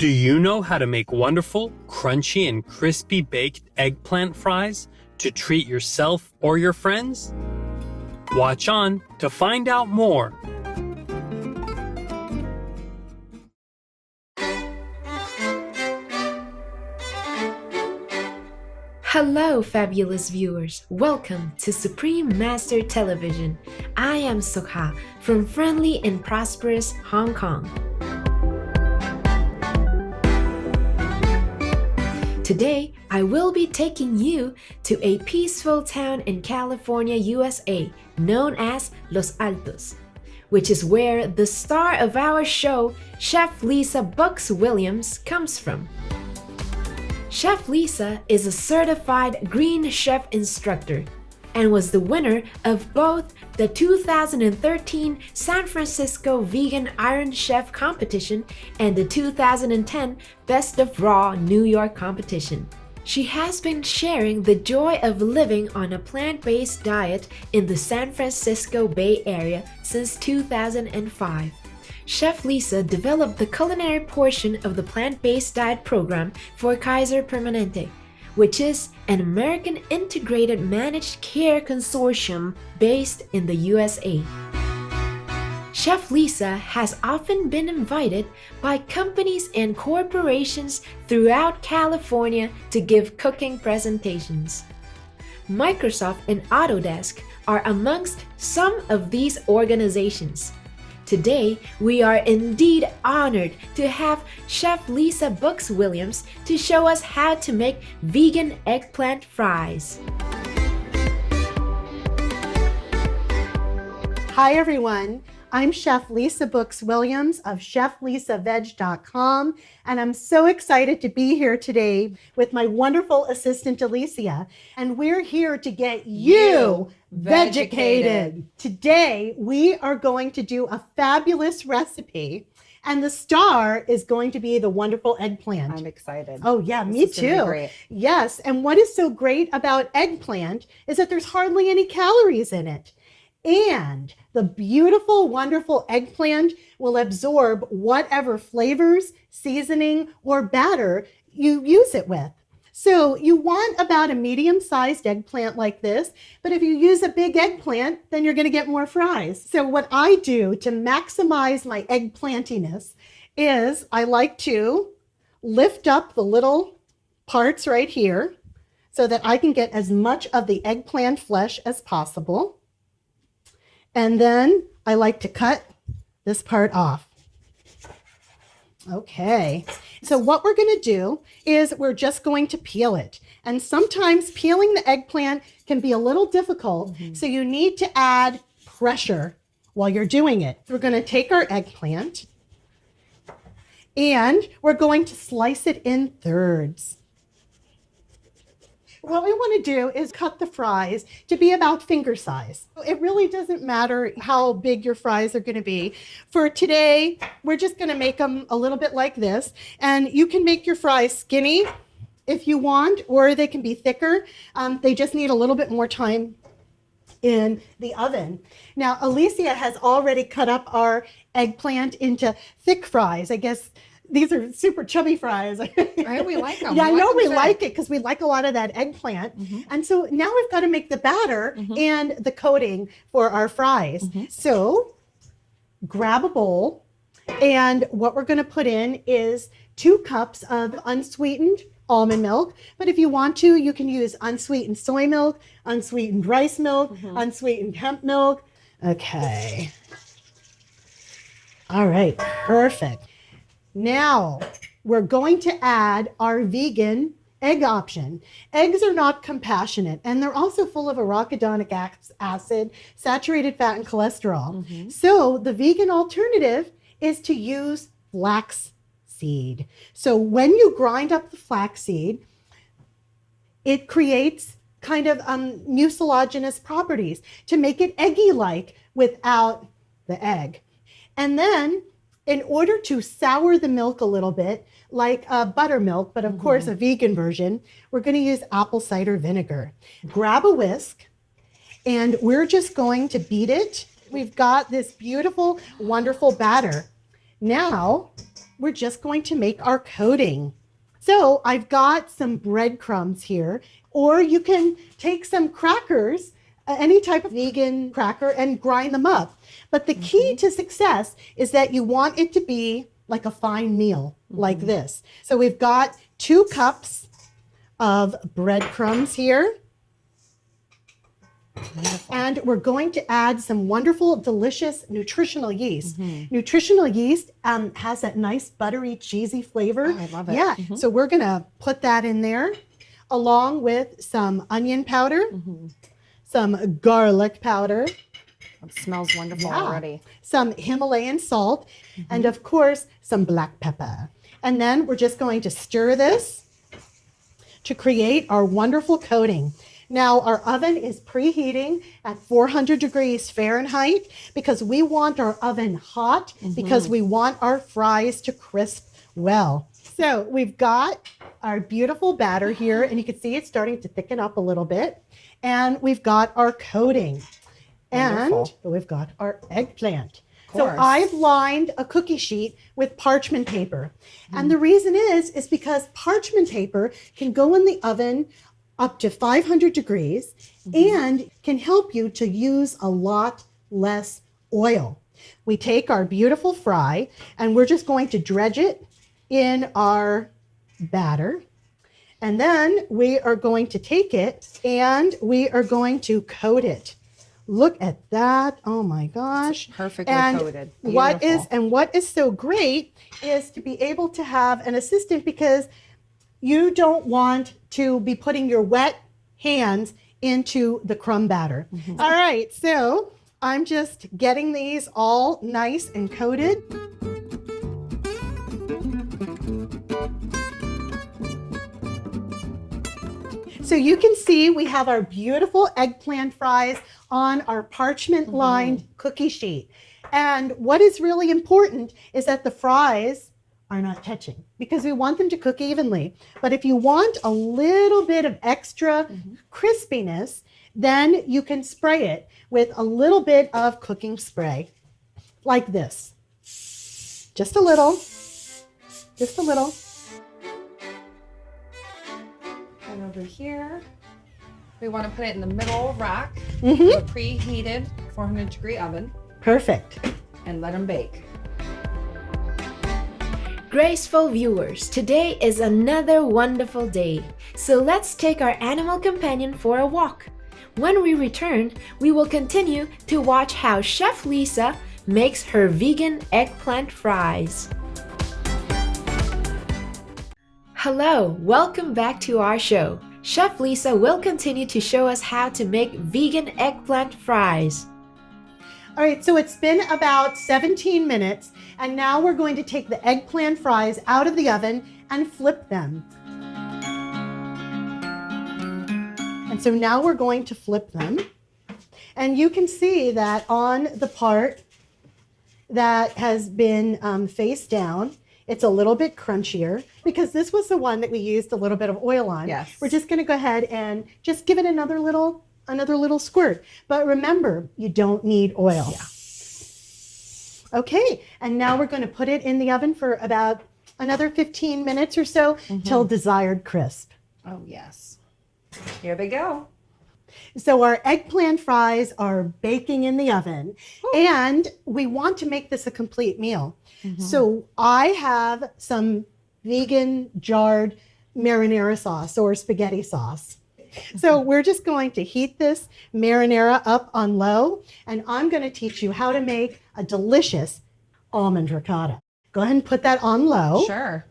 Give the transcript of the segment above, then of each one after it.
Do you know how to make wonderful, crunchy, and crispy baked eggplant fries to treat yourself or your friends? Watch on to find out more. Hello, fabulous viewers. Welcome to Supreme Master Television. I am Sokha from friendly and prosperous Hong Kong. Today, I will be taking you to a peaceful town in California, USA, known as Los Altos, which is where the star of our show, Chef Lisa Bucks Williams, comes from. Chef Lisa is a certified Green Chef instructor and was the winner of both the 2013 San Francisco Vegan Iron Chef competition and the 2010 Best of Raw New York competition. She has been sharing the joy of living on a plant-based diet in the San Francisco Bay Area since 2005. Chef Lisa developed the culinary portion of the plant-based diet program for Kaiser Permanente, which is an American integrated managed care consortium based in the USA. Chef Lisa has often been invited by companies and corporations throughout California to give cooking presentations. Microsoft and Autodesk are amongst some of these organizations. Today, we are indeed honored to have Chef Lisa Bucks Williams to show us how to make vegan eggplant fries. Hi everyone, I'm Chef Lisa Bucks Williams of ChefLisaVeg.com, and I'm so excited to be here today with my wonderful assistant Alicia, and we're here to get you vegucated. Today, we are going to do a fabulous recipe, and the star is going to be the wonderful eggplant. I'm excited. Oh yeah, me too. Yes, and what is so great about eggplant is that there's hardly any calories in it. And the beautiful, wonderful eggplant will absorb whatever flavors, seasoning, or batter you use it with. So you want about a medium-sized eggplant like this, but if you use a big eggplant, then you're going to get more fries. So what I do to maximize my eggplantiness is I like to lift up the little parts right here so that I can get as much of the eggplant flesh as possible. And then I like to cut this part off. Okay, so what we're going to do is we're just going to peel it. And sometimes peeling the eggplant can be a little difficult, so you need to add pressure while you're doing it. We're going to take our eggplant and we're going to slice it in thirds. What we want to do is cut the fries to be about finger size. It really doesn't matter how big your fries are going to be. For today, we're just going to make them a little bit like this. And you can make your fries skinny if you want, or they can be thicker. They just need a little bit more time in the oven. Now, Alicia has already cut up our eggplant into thick fries. I guess these are super chubby fries. Right, we like them. Yeah, I know we like it because we like a lot of that eggplant. And so now we've got to make the batter and the coating for our fries. So grab a bowl, and what we're going to put in is 2 cups of unsweetened almond milk. But if you want to, you can use unsweetened soy milk, unsweetened rice milk, unsweetened hemp milk. Okay. All right, perfect. Now, we're going to add our vegan egg option. Eggs are not compassionate, and they're also full of arachidonic acid, saturated fat, and cholesterol. So the vegan alternative is to use flax seed. So when you grind up the flax seed, it creates kind of mucilaginous properties to make it eggy-like without the egg. And then in order to sour the milk a little bit, like buttermilk, but of course a vegan version, we're going to use apple cider vinegar. Grab a whisk, and we're just going to beat it. We've got this beautiful, wonderful batter. Now, we're just going to make our coating. So I've got some breadcrumbs here, or you can take some crackers, any type of vegan cracker, and grind them up. But the key to success is that you want it to be like a fine meal, like this. So we've got 2 cups of breadcrumbs here. Wonderful. And we're going to add some wonderful, delicious nutritional yeast. Nutritional yeast has that nice buttery, cheesy flavor. Oh, I love it. Yeah, so we're going to put that in there along with some onion powder, some garlic powder. It smells wonderful already. Some Himalayan salt, and of course, some black pepper. And then we're just going to stir this to create our wonderful coating. Now, our oven is preheating at 400 degrees Fahrenheit because we want our oven hot because we want our fries to crisp well. So we've got our beautiful batter here, and you can see it's starting to thicken up a little bit. And we've got our coating. And we've got our eggplant. So I've lined a cookie sheet with parchment paper. And the reason is because parchment paper can go in the oven up to 500 degrees and can help you to use a lot less oil. We take our beautiful fry and we're just going to dredge it in our batter. And then we are going to take it and we are going to coat it. Look at that. Oh my gosh. Perfectly coated. What is so great is to be able to have an assistant because you don't want to be putting your wet hands into the crumb batter. All right, so I'm just getting these all nice and coated. So you can see we have our beautiful eggplant fries on our parchment-lined cookie sheet. And what is really important is that the fries are not touching because we want them to cook evenly. But if you want a little bit of extra crispiness, then you can spray it with a little bit of cooking spray like this. Just a little, just a little. And over here, we want to put it in the middle rack, a preheated 400 degree oven. Perfect. And let them bake. Graceful viewers, today is another wonderful day. So let's take our animal companion for a walk. When we return, we will continue to watch how Chef Lisa makes her vegan eggplant fries. Hello, welcome back to our show. Chef Lisa will continue to show us how to make vegan eggplant fries. All right, so it's been about 17 minutes, and now we're going to take the eggplant fries out of the oven and flip them. And so now we're going to flip them. And you can see that on the part that has been face down, it's a little bit crunchier because this was the one that we used a little bit of oil on. Yes. We're just going to go ahead and just give it another little squirt. But remember, you don't need oil. Yeah. Okay, and now we're going to put it in the oven for about another 15 minutes or so till desired crisp. Oh, yes. Here they go. So our eggplant fries are baking in the oven, and we want to make this a complete meal. So I have some vegan jarred marinara sauce or spaghetti sauce. So we're just going to heat this marinara up on low, and I'm going to teach you how to make a delicious almond ricotta. Go ahead and put that on low. Sure.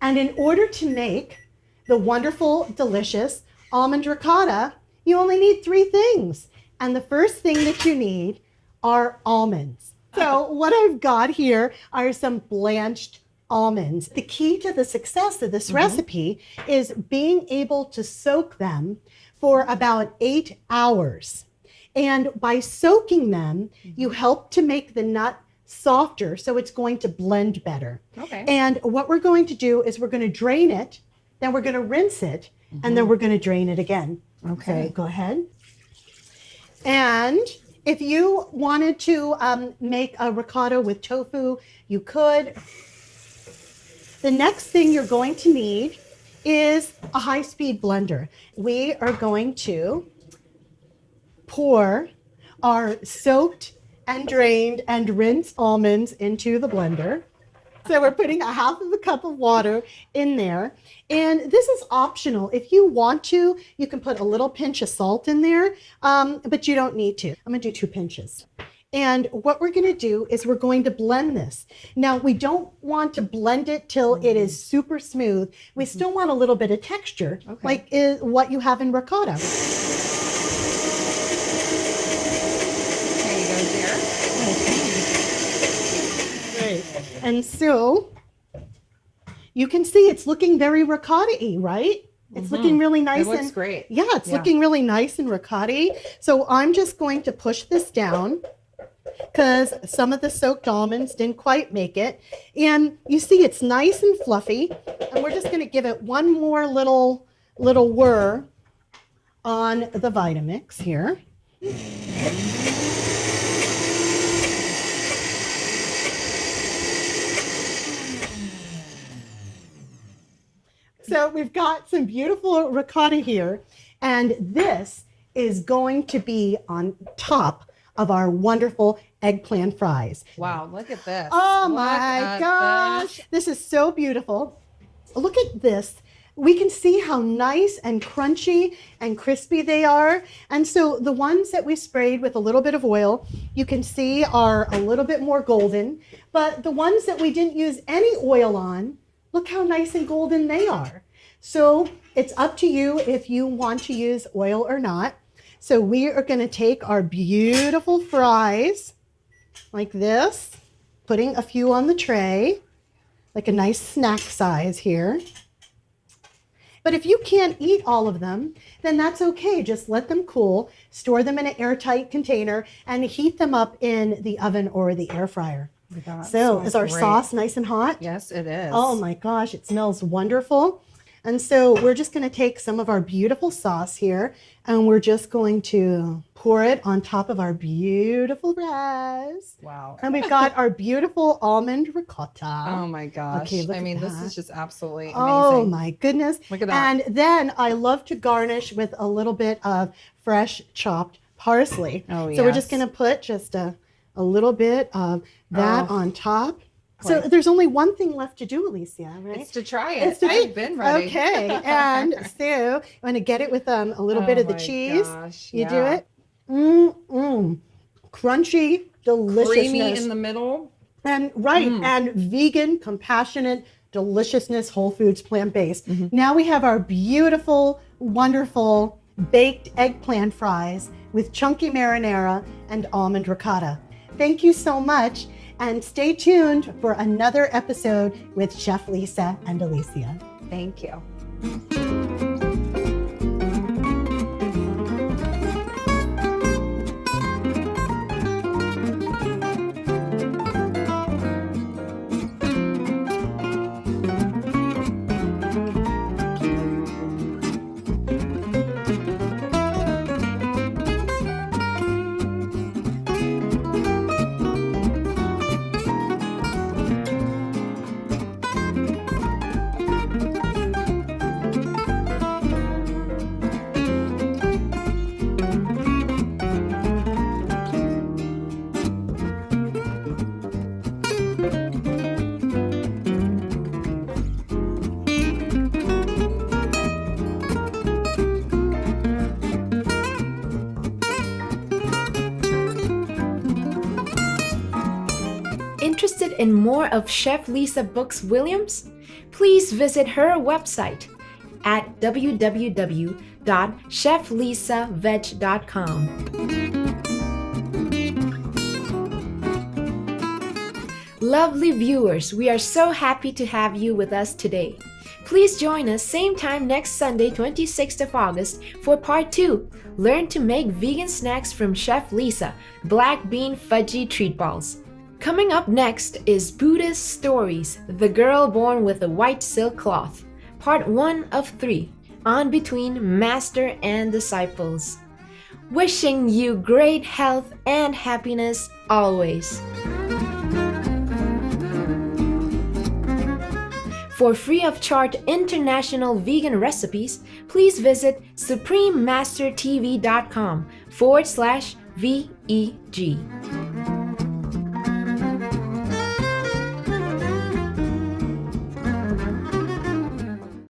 And in order to make the wonderful, delicious almond ricotta, you only need 3 things. And the first thing that you need are almonds. So what I've got here are some blanched almonds. The key to the success of this recipe is being able to soak them for about 8 hours. And by soaking them, you help to make the nut softer, so it's going to blend better. Okay. And what we're going to do is we're going to drain it, then we're going to rinse it, and then we're going to drain it again. Okay. So go ahead. And if you wanted to make a ricotta with tofu, you could. The next thing you're going to need is a high-speed blender. We are going to pour our soaked and drained and rinsed almonds into the blender. So we're putting a half of a cup of water in there. And this is optional. If you want to, you can put a little pinch of salt in there, but you don't need to. I'm gonna do 2 pinches. And what we're gonna do is we're going to blend this. Now, we don't want to blend it till it is super smooth. We still want a little bit of texture, like what you have in ricotta. And so you can see it's looking very ricotta-y, right? It's looking really nice. It looks great. Yeah, it's looking really nice and ricotta-y. So I'm just going to push this down because some of the soaked almonds didn't quite make it. And you see it's nice and fluffy. And we're just going to give it one more little whir on the Vitamix here. So we've got some beautiful ricotta here, and this is going to be on top of our wonderful eggplant fries. Wow, look at this. Oh my gosh, this is so beautiful. Look at this. We can see how nice and crunchy and crispy they are. And so the ones that we sprayed with a little bit of oil, you can see are a little bit more golden, but the ones that we didn't use any oil on, look how nice and golden they are. So it's up to you if you want to use oil or not. So we are going to take our beautiful fries like this, putting a few on the tray, like a nice snack size here. But if you can't eat all of them, then that's okay. Just let them cool, store them in an airtight container, and heat them up in the oven or the air fryer. So is our sauce nice and hot? Yes, it is. Oh my gosh, it smells wonderful. And so we're just going to take some of our beautiful sauce here, and we're just going to pour it on top of our beautiful fries. Wow. And we've got our beautiful almond ricotta. Oh my gosh. Okay, look I mean, at this that. is just absolutely amazing. Oh my goodness. Look at that. And then I love to garnish with a little bit of fresh chopped parsley. Oh, So we're just yes. going to put just a little bit of that on top. So Right. there's only one thing left to do, Alicia, right? It's to try it. It's to I've been ready. Okay, and so I'm going to get it with a little bit of the my cheese. gosh, You do yeah. it. Crunchy deliciousness. Creamy in the middle. And and vegan, compassionate deliciousness, whole foods, plant-based. Now we have our beautiful, wonderful baked eggplant fries with chunky marinara and almond ricotta. Thank you so much, and stay tuned for another episode with Chef Lisa and Alicia. Thank you. Interested in more of Chef Lisa Brooks Williams? Please visit her website at www.cheflisaveg.com. Lovely viewers, we are so happy to have you with us today. Please join us same time next Sunday, 26th of August for part 2. Learn to make vegan snacks from Chef Lisa, black bean fudgy treat balls. Coming up next is Buddhist Stories, The Girl Born with a White Silk Cloth, part 1 of 3, on between Master and Disciples. Wishing you great health and happiness always. For free of charge international vegan recipes, please visit suprememastertv.com/VEG.